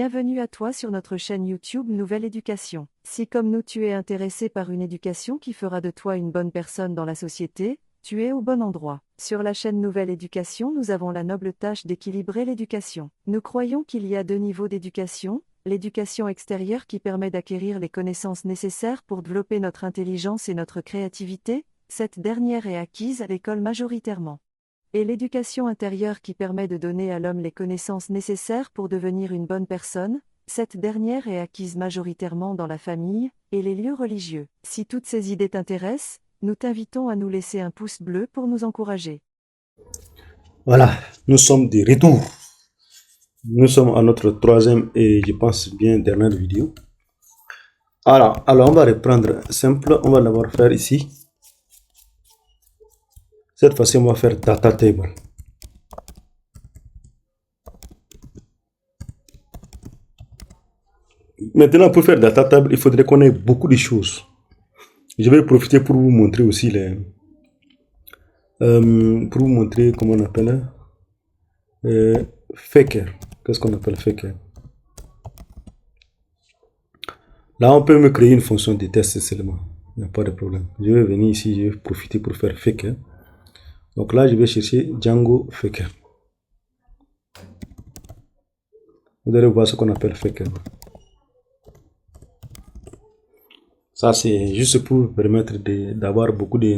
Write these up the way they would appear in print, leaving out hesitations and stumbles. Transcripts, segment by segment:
Bienvenue à toi sur notre chaîne YouTube Nouvelle Éducation. Si comme nous tu es intéressé par une éducation qui fera de toi une bonne personne dans la société, tu es au bon endroit. Sur la chaîne Nouvelle Éducation, nous avons la noble tâche d'équilibrer l'éducation. Nous croyons qu'il y a deux niveaux d'éducation, l'éducation extérieure qui permet d'acquérir les connaissances nécessaires pour développer notre intelligence et notre créativité, cette dernière est acquise à l'école majoritairement. Et l'éducation intérieure qui permet de donner à l'homme les connaissances nécessaires pour devenir une bonne personne, cette dernière est acquise majoritairement dans la famille et les lieux religieux. Si toutes ces idées t'intéressent, nous t'invitons à nous laisser un pouce bleu pour nous encourager. Voilà, nous sommes de retour. Nous sommes à notre troisième et je pense bien dernière vidéo. Alors on va reprendre simple. On va d'abord faire ici. Cette fois-ci, on va faire data table. Maintenant, pour faire data table, il faudrait qu'on ait beaucoup de choses. Je vais profiter pour vous montrer aussi les... pour vous montrer comment on appelle faker. Qu'est-ce qu'on appelle faker? Là, on peut me créer une fonction de test seulement. Il n'y a pas de problème. Je vais venir ici, je vais profiter pour faire faker. Donc là, je vais chercher Django faker. Vous allez voir ce qu'on appelle faker. Ça, c'est juste pour vous permettre d'avoir beaucoup de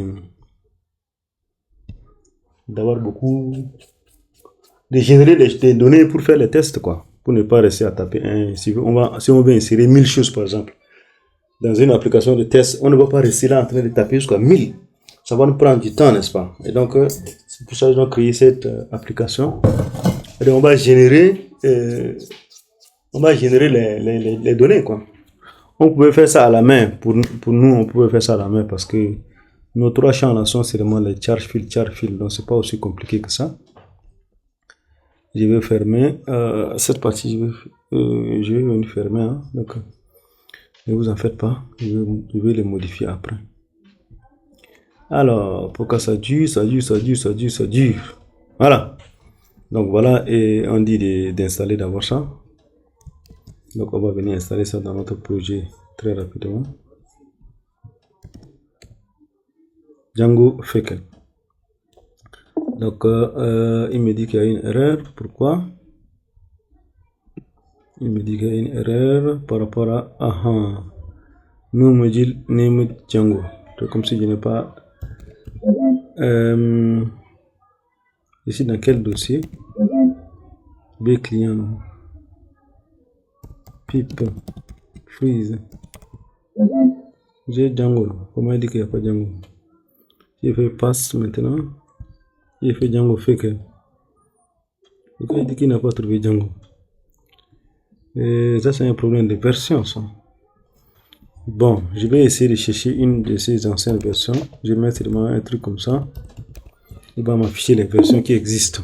générer des données pour faire les tests, quoi. Pour ne pas rester à taper un. Si on veut insérer 1000 choses, par exemple, dans une application de test, on ne va pas rester là en train de taper jusqu'à 1000. Ça va nous prendre du temps, n'est-ce pas? Et donc, c'est pour ça que j'ai créé cette application. Et donc, on va générer les données, quoi. On pouvait faire ça à la main. Pour nous, on pouvait faire ça à la main parce que nos trois champs là sont seulement les charge field. Donc, c'est pas aussi compliqué que ça. Je vais fermer cette partie. Je vais venir fermer. Hein, donc, ne vous en faites pas. Je vais les modifier après. Alors, pour que ça dure. Voilà. Donc, voilà. Et on dit d'installer d'abord ça. Donc, on va venir installer ça dans notre projet très rapidement. Django Faker. Donc, il me dit qu'il y a une erreur. Pourquoi? Il me dit qu'il y a une erreur par rapport à nous me dit name Django. C'est comme si je n'ai pas ici dans quel dossier? B client pip freeze. J'ai Django. Comment il dit qu'il n'y a pas Django? J'ai fait pass maintenant. J'ai fait Django Faker. Pourquoi il dit qu'il n'a pas trouvé Django? Et ça, c'est un problème de version, ça. Bon, je vais essayer de chercher une de ces anciennes versions. Je vais mettre un truc comme ça. Il va m'afficher les versions qui existent.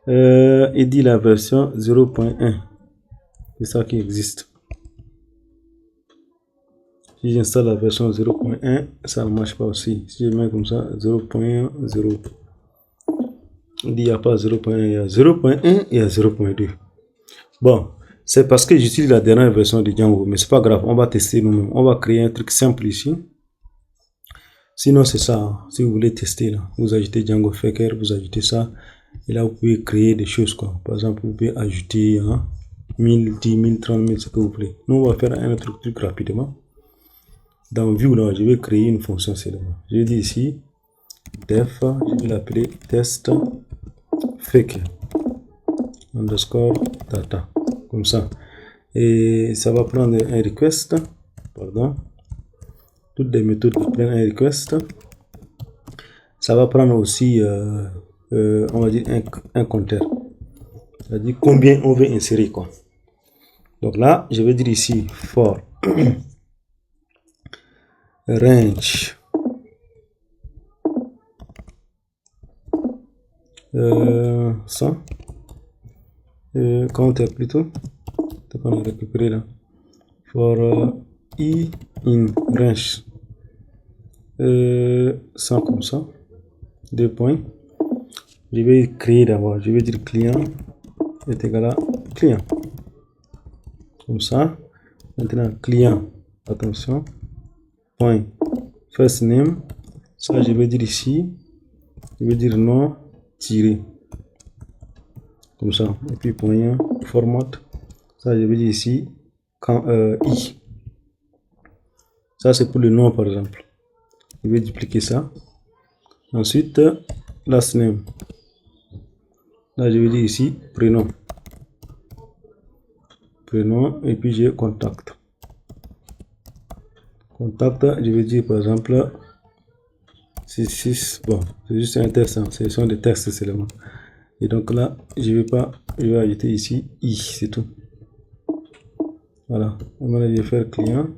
Il dit la version 0.1. C'est ça qui existe. Si j'installe la version 0.1, ça ne marche pas aussi. Si je mets comme ça 0.0, il dit il n'y a pas 0.1, il y a 0.1 et il y a 0.2. Bon, c'est parce que j'utilise la dernière version de Django, mais c'est pas grave, on va tester nous-mêmes. On va créer un truc simple ici. Sinon, c'est ça. Si vous voulez tester, là, vous ajoutez Django Faker, vous ajoutez ça. Et là, vous pouvez créer des choses, quoi. Par exemple, vous pouvez ajouter 1000, 10 000, 30 000, ce que vous voulez. Nous, on va faire un autre truc rapidement. Dans View, là, je vais créer une fonction seulement. Je dis ici, def, je vais l'appeler test faker underscore data. Comme ça. Et ça va prendre un request. Pardon. Toutes les méthodes prennent un request. Ça va prendre aussi, on va dire, un compteur. C'est-à-dire combien on veut insérer, quoi. Donc là, je vais dire ici for range ça compteur plutôt. On a récupéré là. For i in range 100 comme ça. 2 points. Je vais créer d'abord. Je vais dire client est égal à client. Comme ça. Maintenant, client, attention, point, first name, ça je vais dire ici, je vais dire nom, tiré, comme ça, et puis point, format, ça je vais dire ici, i, ça c'est pour le nom par exemple, je vais dupliquer ça, ensuite, last name, là je vais dire ici, prénom, et puis j'ai contact. Contact, je vais dire par exemple 66, bon, c'est juste un test, hein, ce sont des textes seulement. Et donc là, je vais ajouter ici i, c'est tout. Voilà, maintenant je vais faire client.co.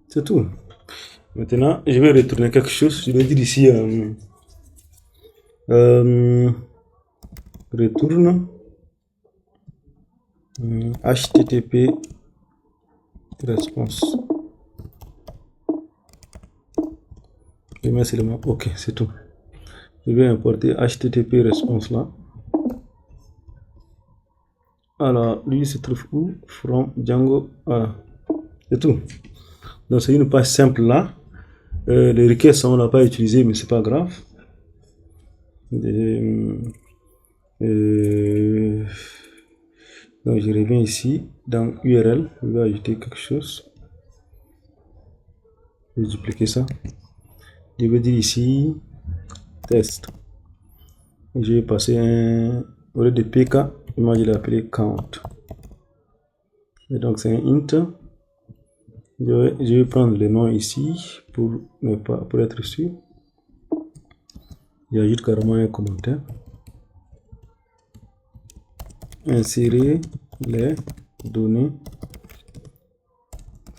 C'est tout. Maintenant, je vais retourner quelque chose, je vais dire ici retourne HTTP response. Je mets seulement OK, c'est tout. Je vais importer HTTP response là. Alors, lui se trouve où? From Django. Voilà, c'est tout. Donc, c'est une page simple là. Les requêtes, on l'a pas utilisé, mais c'est pas grave. Donc, je reviens ici dans URL. Je vais ajouter quelque chose. Je vais dupliquer ça. Je vais dire ici test. Et je vais passer au lieu de pk, moi je l'ai appelé count. Et donc c'est un int. Je vais prendre le nom ici pour être sûr. J'ajoute carrément un commentaire. Insérer les données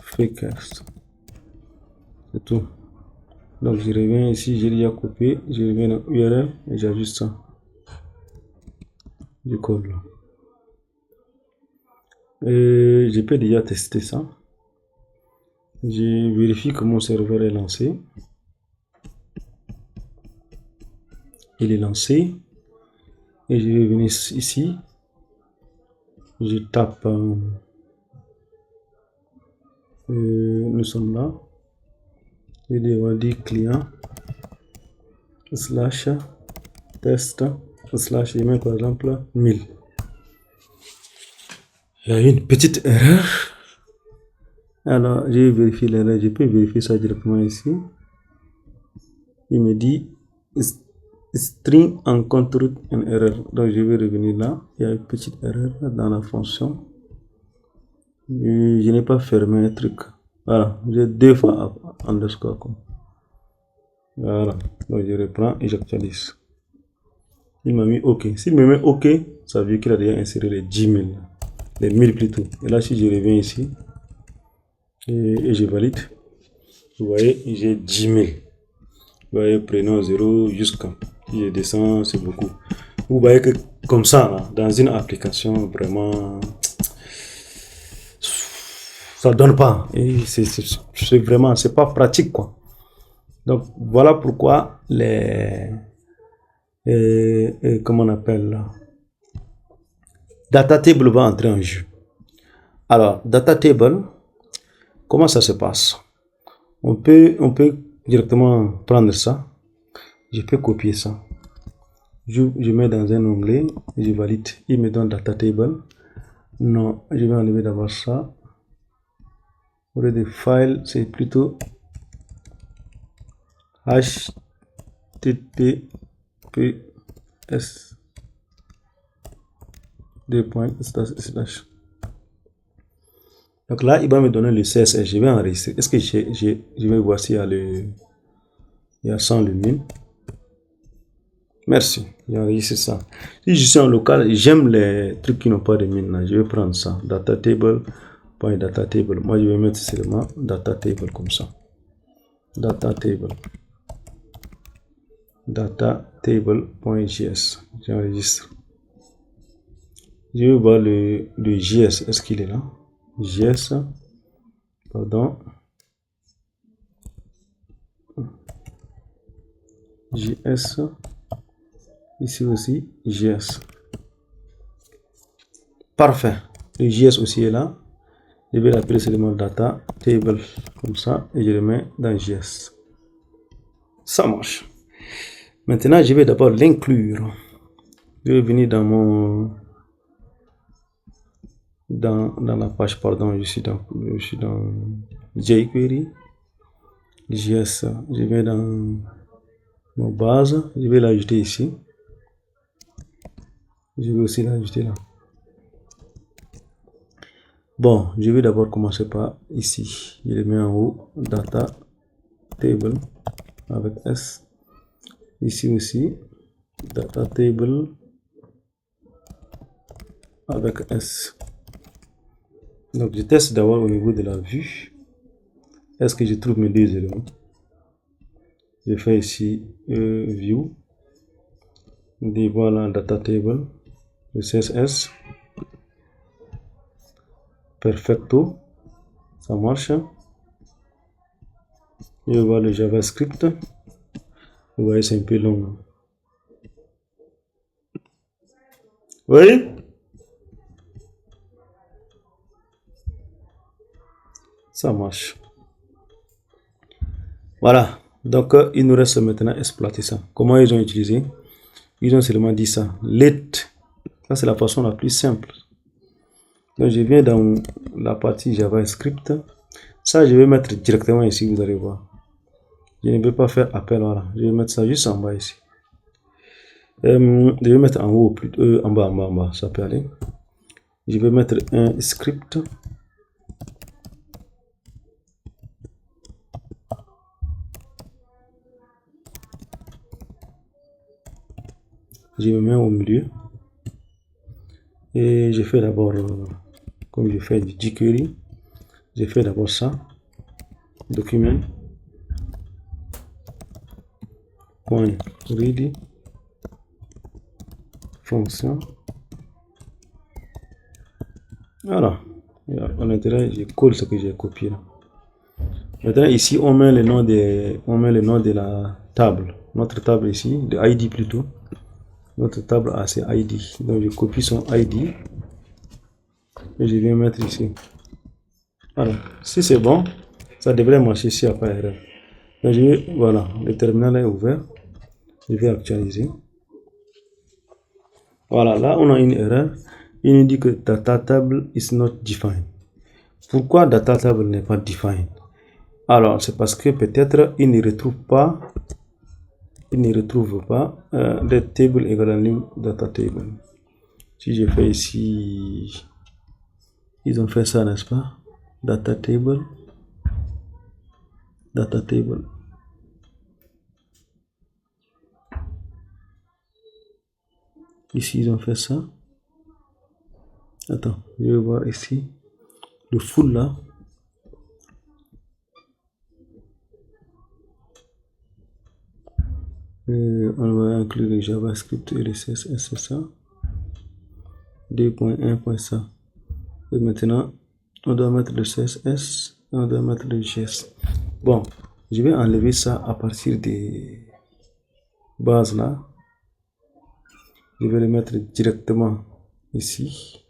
Freecast. C'est tout. Donc je reviens ici, j'ai déjà copié, je reviens dans URL et j'ajuste ça. Je colle. Et je peux déjà tester ça. Je vérifie que mon serveur est lancé. Il est lancé. Et je vais venir ici. Je tape. Nous sommes là. Je vais dire client slash test slash email par exemple 1000. Il y a une petite erreur. Alors, je vais vérifier l'erreur. Je peux vérifier ça directement ici. Il me dit string encountered une erreur. Donc, je vais revenir là. Il y a une petite erreur dans la fonction. Et je n'ai pas fermé le truc. Voilà, j'ai deux fois underscore. Voilà, donc je reprends et j'actualise. Il m'a mis OK. S'il me met OK, ça veut dire qu'il a déjà inséré les 10 000. Les 1000 plutôt. Et là, si je reviens ici et je valide, vous voyez, j'ai 10 000. Vous voyez, prénom 0 jusqu'à. Si je descends, c'est beaucoup. Vous voyez que comme ça, là, dans une application, vraiment, ça donne pas. Et c'est vraiment, c'est pas pratique, quoi. Donc, voilà pourquoi comment on appelle là, Data Table va entrer en jeu. Alors, Data Table, comment ça se passe? On peut directement prendre ça. Je peux copier ça. Je mets dans un onglet, je valide. Il me donne Data Table. Non, je vais enlever d'abord ça. Au lieu de file, c'est plutôt HTTPS. Donc là, il va me donner le CSS. Je vais enregistrer. Est-ce que je vais voir s'il y a il y a sans le min. Merci. J'ai enregistré ça. Si je suis en local, j'aime les trucs qui n'ont pas de min. Je vais prendre ça. Data table. Point data table. Moi, je vais mettre seulement data table comme ça. Data table. Data table.js. J'enregistre. Je vais voir le JS. Est-ce qu'il est là? JS. Pardon. JS. Ici aussi, JS. Parfait. Le JS aussi est là. Je vais l'appeler seulement data table comme ça et je le mets dans JS. Ça marche. Maintenant, je vais d'abord l'inclure. Je vais venir dans la page, pardon, je suis dans jQuery, JS, je vais dans mon base, je vais l'ajouter ici. Je vais aussi l'ajouter là. Bon, je vais d'abord commencer par ici. Je le mets en haut, data table avec S. Ici aussi, data table avec S. Donc je teste d'abord au niveau de la vue. Est-ce que je trouve mes deux éléments? Je fais ici view. Et voilà data table, le CSS. Perfecto, ça marche. Je vois le JavaScript. Vous voyez, c'est un peu long. Oui. Ça marche. Voilà. Donc, il nous reste maintenant à exploiter ça. Comment ils ont utilisé? Ils ont seulement dit ça. Let. Ça, c'est la façon la plus simple. Donc, je viens dans la partie JavaScript. Ça, je vais mettre directement ici, vous allez voir. Je ne vais pas faire appel, voilà. Je vais mettre ça juste en bas ici. Je vais mettre en haut, plutôt, en bas, ça peut aller. Je vais mettre un script. Je me mets au milieu. Et je fais d'abord, comme je fais du jQuery, je fais d'abord ça. Document. Point ready. Fonction. Voilà. À l'intérieur, je colle ce que j'ai copié là. Maintenant, ici, on met le nom de la table. Notre table ici, de ID plutôt. Notre table a ses ID. Donc, je copie son ID. Et je viens mettre ici. Voilà. Si c'est bon, ça devrait marcher s'il n'y a pas d'erreur. Donc, voilà. Le terminal est ouvert. Je vais actualiser. Voilà. Là, on a une erreur. Il nous dit que data table is not defined. Pourquoi data table n'est pas defined? Alors, c'est parce que peut-être il ne retrouve pas the table égale new data table. Si je fais ici, ils ont fait ça, n'est-ce pas? Data table. Ici, ils ont fait ça. Attends, je vais voir ici. Le full là. On va inclure le JavaScript et le CSS, c'est ça. 2.1. ça. Et maintenant, on doit mettre le CSS, on doit mettre le JS. Bon, je vais enlever ça à partir des bases là. Je vais le mettre directement ici.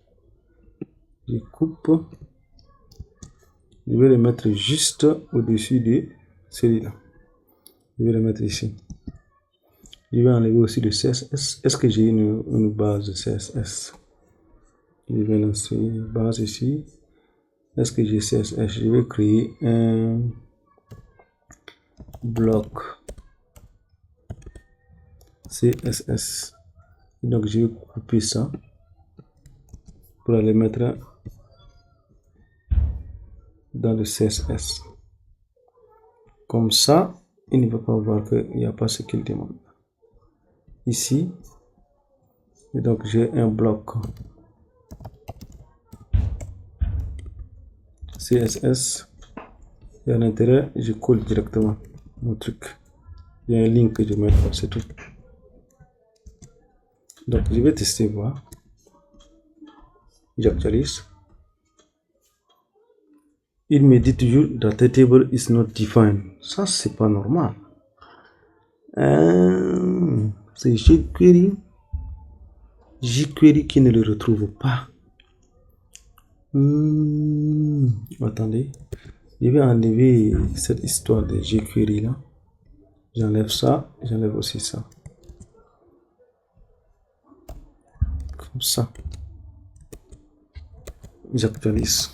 Je coupe. Je vais le mettre juste au-dessus de celui-là. Je vais le mettre ici. Je vais enlever aussi le CSS. Est-ce que j'ai une base de CSS? Je vais lancer une base ici. Est-ce que j'ai CSS? Je vais créer un bloc CSS. Donc je vais couper ça pour aller mettre dans le CSS. Comme ça, il ne va pas voir qu'il n'y a pas ce qu'il demande. Ici, et donc j'ai un bloc CSS et à l'intérieur, je colle directement mon truc. Il y a un link que je mets, c'est tout. Donc je vais tester, voir. J'actualise. Il me dit toujours data table is not defined. Ça, c'est pas normal. C'est jQuery qui ne le retrouve pas. Attendez. Je vais enlever cette histoire de jQuery là. J'enlève ça. J'enlève aussi ça. Comme ça. J'actualise.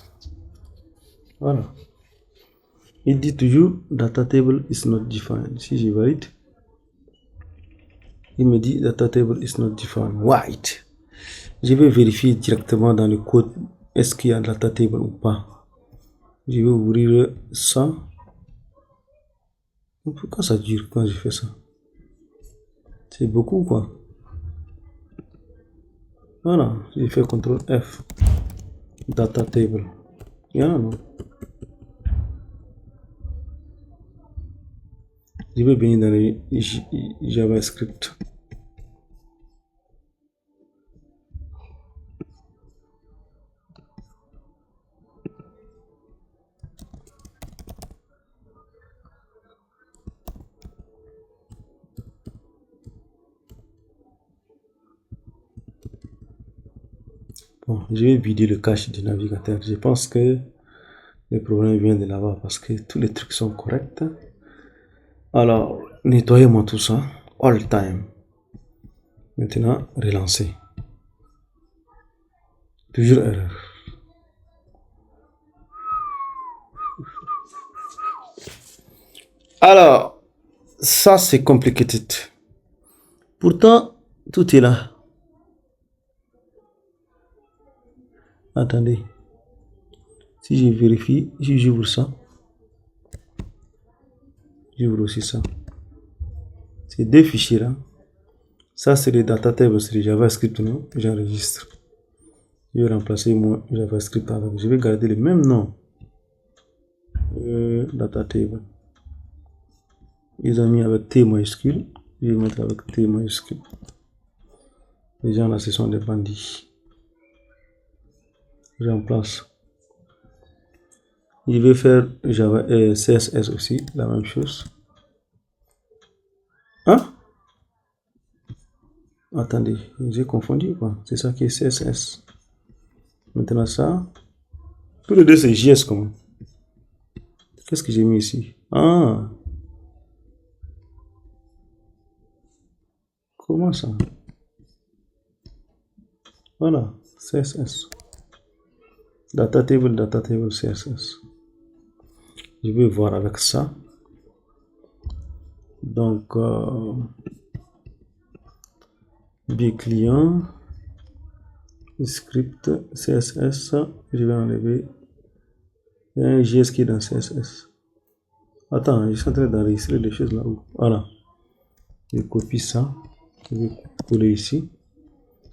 Voilà. Il dit toujours data table is not defined. Si je valide, il me dit data table is not defined. White. Je vais vérifier directement dans le code est-ce qu'il y a data table ou pas. Je vais ouvrir ça. Pourquoi ça dure quand je fais ça? C'est beaucoup quoi. Voilà, j'ai fait CTRL F. Data table. Il y en a non? Je vais venir dans le JavaScript. Bon, je vais vider le cache du navigateur. Je pense que le problème vient de là-bas parce que tous les trucs sont corrects. Alors, nettoyez-moi tout ça. All time. Maintenant, relancer. Toujours erreur. Alors, ça c'est compliqué. Pourtant, tout est là. Attendez. Si je vérifie, si j'ouvre ça, j'ouvre aussi ça. C'est deux fichiers là. Ça c'est le data table, c'est le JavaScript, non? J'enregistre. Je vais remplacer mon JavaScript avec. Je vais garder le même nom. Data table. Ils ont mis avec T majuscule. Je vais mettre avec T majuscule. Les gens là, ce sont des bandits. Je remplace. Je vais faire Java CSS aussi, la même chose. Hein? Attendez, j'ai confondu quoi. C'est ça qui est CSS. Maintenant ça. Tous les deux c'est JS comment? Qu'est-ce que j'ai mis ici? Ah! Comment ça? Voilà, CSS. Data table, CSS. Je vais voir avec ça. Donc, B client, script, CSS. Je vais enlever. Il y a un JS qui est dans CSS. Attends, je suis en train d'enregistrer les choses là-haut. Voilà. Je copie ça. Je vais coller ici.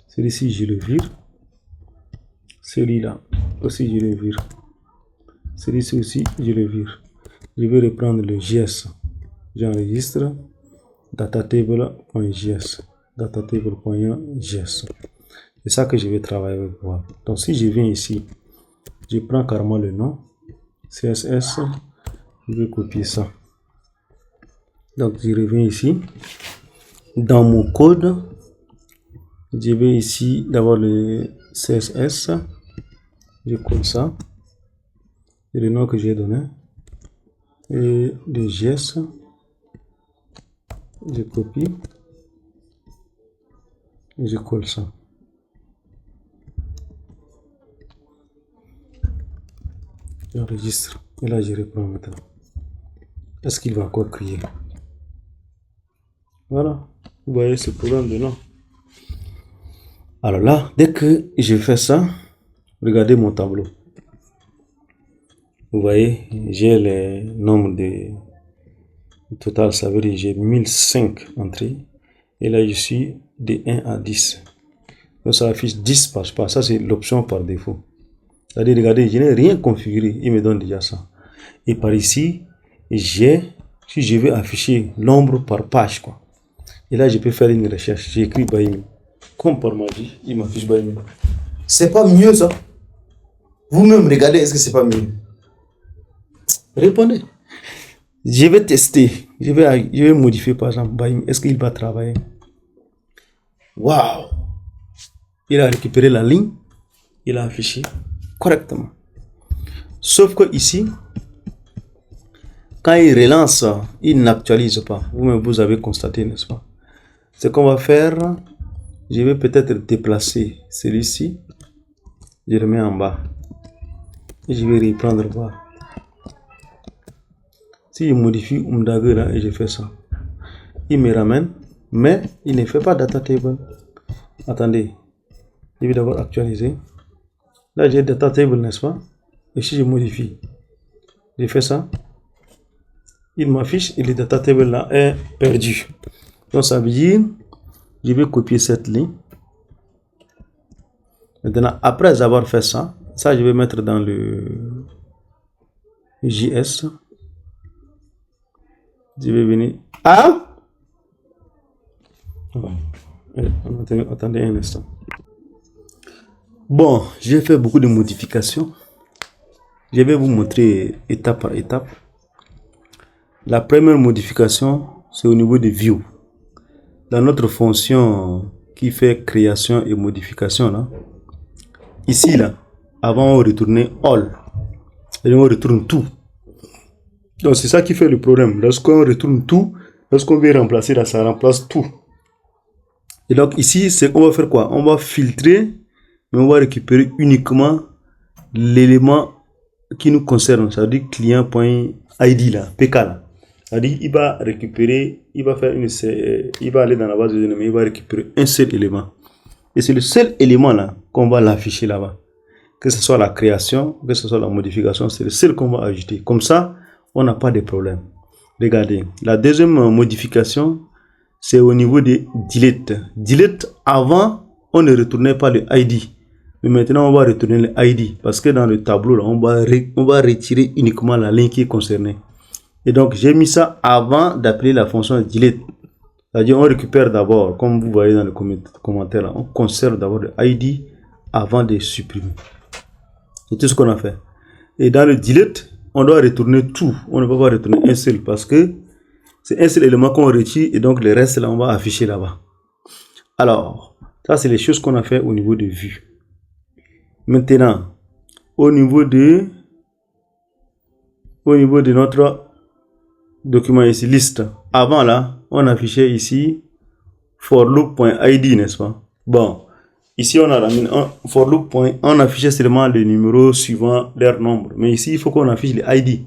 Celui-ci, je le vire. Celui-là aussi, je le vire. Celui-ci aussi, je le vire. Je vais reprendre le JS. J'enregistre datatable.js. Datatable.js. C'est ça que je vais travailler avec vous. Donc, si je viens ici, je prends carrément le nom. CSS. Je vais copier ça. Donc, je reviens ici. Dans mon code, je vais ici d'avoir le CSS. Je colle ça. Et le nom que j'ai donné. Et le JS. Je copie. Et je colle ça. J'enregistre. Et là, je reprends maintenant. Est-ce qu'il va encore crier? Voilà. Vous voyez ce problème de nom. Alors là, dès que je fais ça, regardez mon tableau. Vous voyez, j'ai le nombre de total, ça veut dire j'ai 1005 entrées. Et là, je suis de 1 à 10. Donc ça affiche 10 pages par. Ça, c'est l'option par défaut. C'est-à-dire, regardez, je n'ai rien configuré. Il me donne déjà ça. Et par ici, si je veux afficher nombre par page, quoi. Et là, je peux faire une recherche. J'écris Baimi. Comme par magie, il m'affiche Baimi. C'est pas mieux ça? Vous-même, regardez, est-ce que c'est pas mieux? Répondez. Je vais tester. Je vais modifier par exemple Baimi. Est-ce qu'il va travailler? Waouh! Il a récupéré la ligne. Il a affiché. correctement. Sauf que ici, quand il relance, il n'actualise pas. Vous-même, vous avez constaté, n'est-ce pas? Ce qu'on va faire, je vais peut-être déplacer celui-ci. Je le mets en bas. Et je vais reprendre bas. Si je modifie Umdagger là et je fais ça, il me ramène, mais il ne fait pas data table. Attendez, je vais d'abord actualiser. Là, j'ai data table, n'est-ce pas? Et si je modifie, je fais ça, il m'affiche et le data table là est perdu. Donc ça veut dire, je vais copier cette ligne. Maintenant, après avoir fait ça, je vais mettre dans le JS. Je vais venir. Ah! Attendez un instant. Bon, j'ai fait beaucoup de modifications. Je vais vous montrer étape par étape. La première modification, c'est au niveau de view. Dans notre fonction qui fait création et modification, là, ici, là, avant on retournait all. Et on retourne tout. Donc c'est ça qui fait le problème. Lorsqu'on retourne tout, lorsqu'on veut remplacer là, ça remplace tout. Et donc ici, c'est on va faire quoi? On va filtrer, mais on va récupérer uniquement l'élément qui nous concerne, c'est-à-dire client.id là, PK là. C'est-à-dire il va récupérer, il va aller dans la base de données, mais il va récupérer un seul élément. Et c'est le seul élément là qu'on va l'afficher là-bas. Que ce soit la création, que ce soit la modification, c'est le seul qu'on va ajouter. Comme ça, on n'a pas de problème. Regardez, la deuxième modification, c'est au niveau de delete. Delete, avant, on ne retournait pas le ID. Mais maintenant, on va retourner le ID. Parce que dans le tableau, là, on va retirer uniquement la ligne qui est concernée. Et donc, j'ai mis ça avant d'appeler la fonction delete. C'est-à-dire, on récupère d'abord, comme vous voyez dans le commentaire, là, on conserve d'abord le ID avant de supprimer. C'est tout ce qu'on a fait. Et dans le delete, on doit retourner tout. On ne peut pas retourner un seul parce que c'est un seul élément qu'on retire et donc le reste là on va afficher là-bas. Alors, ça c'est les choses qu'on a fait au niveau de vue. Maintenant, au niveau de notre document ici, liste. Avant là, on affichait ici forloop.id, n'est-ce pas? Bon, ici on a ramené un forloop. On affichait seulement le numéro suivant leur nombre. Mais ici, il faut qu'on affiche les ID.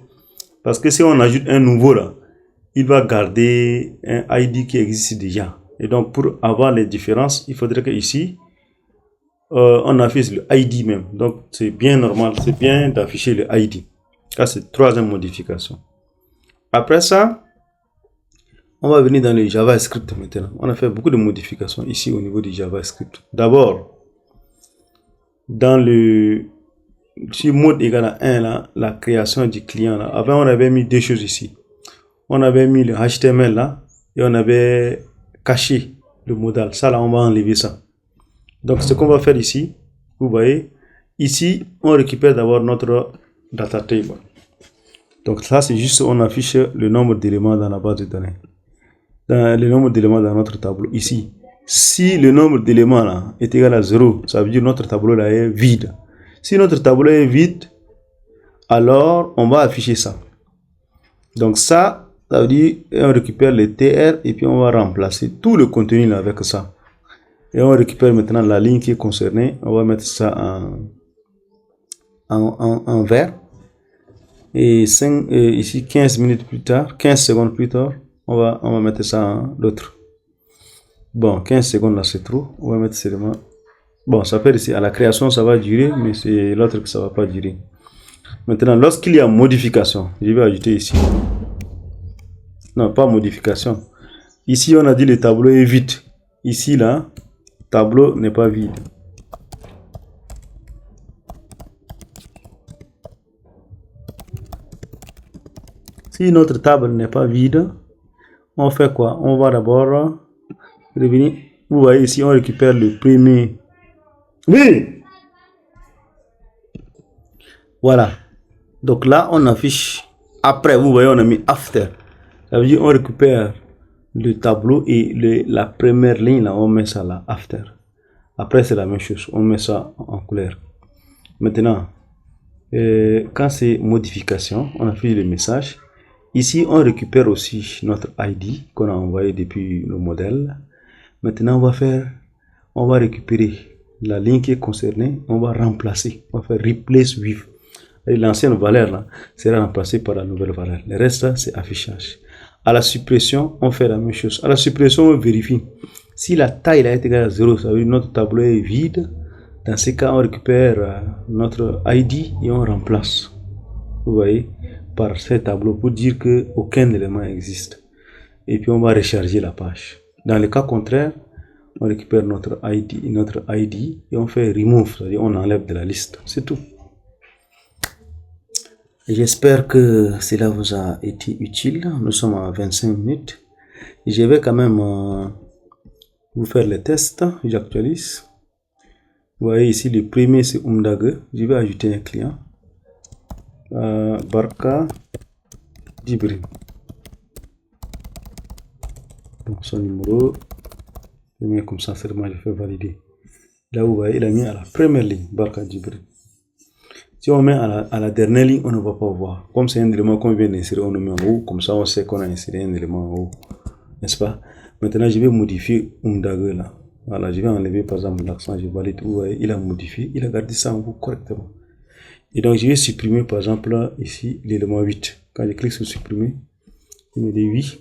Parce que si on ajoute un nouveau là, il va garder un ID qui existe déjà. Et donc, pour avoir les différences, il faudrait que ici, on affiche le ID même. Donc, c'est bien normal, c'est bien d'afficher le ID. Ça, c'est la troisième modification. Après ça, on va venir dans le JavaScript maintenant. On a fait beaucoup de modifications ici au niveau du JavaScript. D'abord, dans le si mode égal à 1, là, la création du client, là. Avant, on avait mis deux choses ici. On avait mis le HTML là et on avait caché le modal. Ça là, on va enlever ça. Donc, ce qu'on va faire ici, vous voyez, ici, on récupère d'abord notre data table. Donc, ça, c'est juste, on affiche le nombre d'éléments dans la base de données. Le nombre d'éléments dans notre tableau. Ici, si le nombre d'éléments là est égal à 0, ça veut dire que notre tableau là est vide. Si notre tableau est vide, alors on va afficher ça. Donc ça veut dire on récupère les TR et puis on va remplacer tout le contenu là avec ça. Et on récupère maintenant la ligne qui est concernée. On va mettre ça en vert. Et ici 15 minutes plus tard, 15 secondes plus tard, on va mettre ça en l'autre. Bon, 15 secondes là c'est trop. On va mettre seulement. Bon, ça fait ici à la création ça va durer, mais c'est l'autre que ça va pas durer. Maintenant, lorsqu'il y a modification, je vais ajouter ici. Non, pas modification. Ici, on a dit le tableau est vide. Ici, là, tableau n'est pas vide. Si notre table n'est pas vide, on fait quoi? On va d'abord revenir. Vous voyez ici, on récupère le premier. Oui! Voilà. Donc là, on affiche. Après, vous voyez, on a mis after. Ça veut dire on récupère le tableau et la première ligne, là, on met ça là, after. Après, c'est la même chose. On met ça en couleur. Maintenant, Quand c'est modification, on affiche le message. Ici, on récupère aussi notre ID qu'on a envoyé depuis le modèle. Maintenant, on va récupérer la ligne qui est concernée, on va remplacer, on va faire replace with. L'ancienne valeur là sera remplacée par la nouvelle valeur. Le reste là, c'est affichage. À la suppression, on fait la même chose. À la suppression, on vérifie. Si la taille là est égale à 0, ça veut dire que notre tableau est vide. Dans ce cas, on récupère notre ID et on remplace. Vous voyez, par ce tableau pour dire qu'aucun élément existe. Et puis on va recharger la page. Dans le cas contraire, on récupère notre ID et on fait remove, c'est-à-dire on enlève de la liste. C'est tout. J'espère que cela vous a été utile. Nous sommes à 25 minutes. Je vais quand même vous faire les tests. J'actualise. Vous voyez ici, le premier c'est Umdage. Je vais ajouter un client. Barka Djibril. Donc son numéro. Je mets comme ça, seulement je fais valider. Là vous voyez, il a mis à la première ligne, Barka Djibril. Si on met à la dernière ligne, on ne va pas voir. Comme c'est un élément qu'on vient d'insérer, on le met en haut. Comme ça, on sait qu'on a inséré un élément en haut. N'est-ce pas? Maintenant, je vais modifier Umdage là. Voilà, je vais enlever par exemple l'accent, je valide. Vous voyez, il a modifié, il a gardé ça en haut correctement. Et donc, je vais supprimer par exemple là, ici, l'élément 8. Quand je clique sur supprimer, il me dit 8.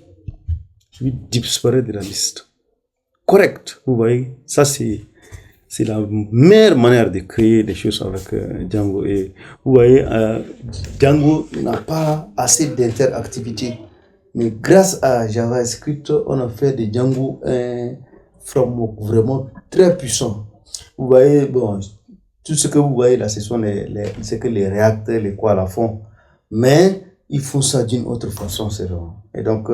8 disparaît de la liste. Correct. Vous voyez, ça c'est la meilleure manière de créer des choses avec Django. Et vous voyez, Django n'a pas assez d'interactivité. Mais grâce à JavaScript, on a fait de Django un framework vraiment très puissant. Vous voyez, bon, tout ce que vous voyez là, ce sont ce que les React, les Koala font. Mais ils font ça d'une autre façon, c'est vrai. Et donc,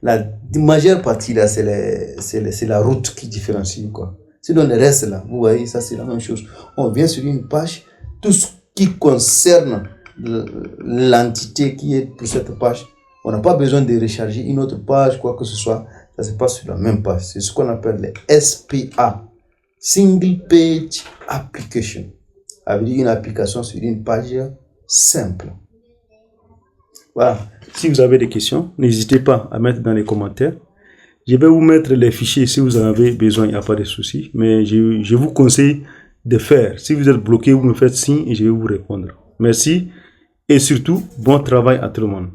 la majeure partie là, c'est la route qui différencie, quoi. Sinon, le reste là, vous voyez, ça c'est la même chose. On vient sur une page, tout ce qui concerne l'entité qui est pour cette page, on n'a pas besoin de recharger une autre page, quoi que ce soit. Ça se passe sur la même page. C'est ce qu'on appelle les SPA, Single Page Application. Ça veut dire une application sur une page simple. Voilà. Si vous avez des questions, n'hésitez pas à mettre dans les commentaires. Je vais vous mettre les fichiers si vous en avez besoin, il n'y a pas de souci. Mais je vous conseille de faire. Si vous êtes bloqué, vous me faites signe et je vais vous répondre. Merci et surtout, bon travail à tout le monde.